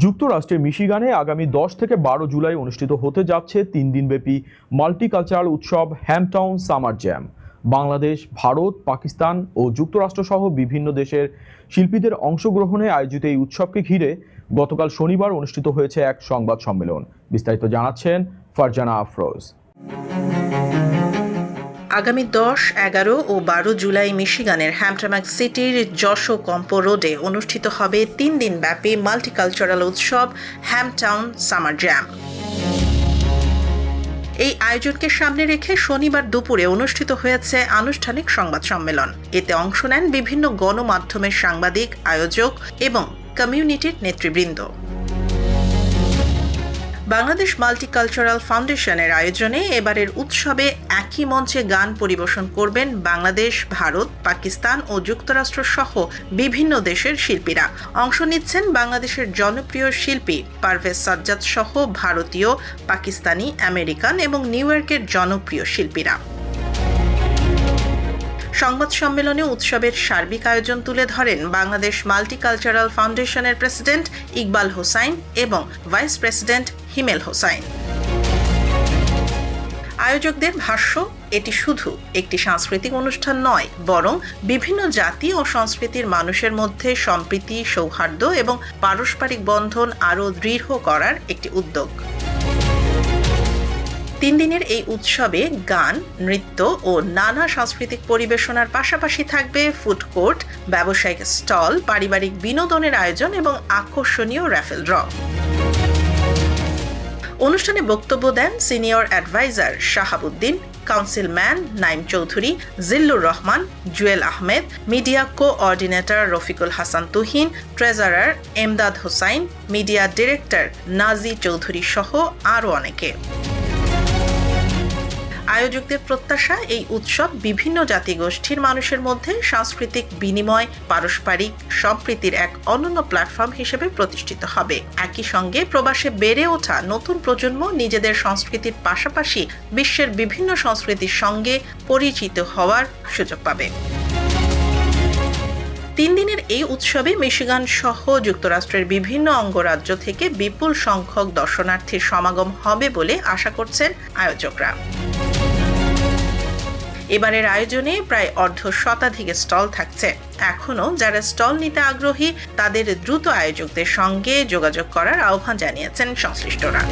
যুক্তরাষ্ট্রের মিশিগানে আগামী 10 থেকে 12 জুলাই অনুষ্ঠিত হতে যাচ্ছে 3 দিনব্যাপী মাল্টিকালচারাল উৎসব হ্যামটাউন সামার জ্যাম। বাংলাদেশ, ভারত, পাকিস্তান ও যুক্তরাষ্ট্র সহ বিভিন্ন দেশের শিল্পীদের অংশগ্রহণে আয়োজিত এই উৎসবকে ঘিরে গতকাল শনিবার অনুষ্ঠিত হয়েছে এক সংবাদ সম্মেলন। বিস্তারিত জানাচ্ছেন ফারজানা আফরোজ। আগামী 10, 11 ও 12 জুলাই মিশিগানের হ্যাম্পটামাক সিটির যশো কম্পো রোডে অনুষ্ঠিত হবে 3 দিনব্যাপী মাল্টিকালচারাল উৎসব হ্যামটাউন সামার জ্যাম। এই আয়োজনকে সামনে রেখে শনিবার দুপুরে অনুষ্ঠিত হয়েছে আনুষ্ঠানিক সংবাদ সম্মেলন। এতে অংশ নেন বিভিন্ন গণমাধ্যমের সাংবাদিক, আয়োজক এবং কমিউনিটির নেতৃবৃন্দ। বাংলাদেশ মাল্টিকালচারাল ফাউন্ডেশনের আয়োজনে এবারের উৎসবে একই মঞ্চে গান পরিবেশন করবেন বাংলাদেশ, ভারত, পাকিস্তান ও যুক্তরাষ্ট্র সহ বিভিন্ন দেশের শিল্পীরা। অংশ নিচ্ছেন বাংলাদেশের জনপ্রিয় শিল্পী পারভেজ সাজ্জাদ সহ ভারতীয়, পাকিস্তানি, আমেরিকান এবং নিউ ইয়র্কের জনপ্রিয় শিল্পীরা। সংবাদ সম্মেলনে উৎসবের সার্বিক আয়োজন তুলে ধরেন বাংলাদেশ মাল্টিকালচারাল ফাউন্ডেশনের প্রেসিডেন্ট ইকবাল হোসাইন এবং ভাইস প্রেসিডেন্ট হিমেল হোসাইন। আয়োজকদের ভাষ্য, এটি শুধু একটি সাংস্কৃতিক অনুষ্ঠান নয়, বরং বিভিন্ন জাতি ও সংস্কৃতির মানুষের মধ্যে সম্প্রীতি, সৌহার্দ্য এবং পারস্পরিক বন্ধন আরও দৃঢ় করার একটি উদ্যোগ। 3 দিনের এই উৎসবে গান, নৃত্য ও নানা সাংস্কৃতিক পরিবেশনার পাশাপাশি থাকবে ফুড কোর্ট, ব্যবসায়িক স্টল, পারিবারিক বিনোদনের আয়োজন এবং আকর্ষণীয় র্যাফেল ড্র। অনুষ্ঠানে বক্তব্য দেন senior adviser Shahabuddin, councilman Naim Chowdhury, Zillur Rahman, Jewel Ahmed, media coordinator Rafiqul Hasan Tuhin, treasurer Emdad Hossain, media director Naji Chowdhury সহ আরও অনেকে। আয়োজকদের প্রত্যাশা, এই উৎসব বিভিন্ন জাতিগোষ্ঠীর মানুষের মধ্যে সাংস্কৃতিক বিনিময়, পারস্পরিক সম্প্রীতির এক অনন্য প্ল্যাটফর্ম হিসেবে প্রতিষ্ঠিত হবে। একই সঙ্গে প্রবাসে বেড়ে ওঠা নতুন প্রজন্ম নিজেদের সংস্কৃতির পাশাপাশি বিশ্বের বিভিন্ন সংস্কৃতির সঙ্গে পরিচিত হওয়ার সুযোগ পাবে। 3 দিনের এই উৎসবে মিশিগান সহ যুক্তরাষ্ট্রের বিভিন্ন অঙ্গরাজ্য থেকে বিপুল সংখ্যক দর্শনার্থীর সমাগম হবে বলে আশা করছেন আয়োজকরা। এবারের আয়োজনে প্রায় অর্ধশতাধিক স্টল থাকছে। এখনও যারা স্টল নিতে আগ্রহী তাদের দ্রুত আয়োজকদের সঙ্গে যোগাযোগ করার আহ্বান জানিয়েছেন সংশ্লিষ্টরা।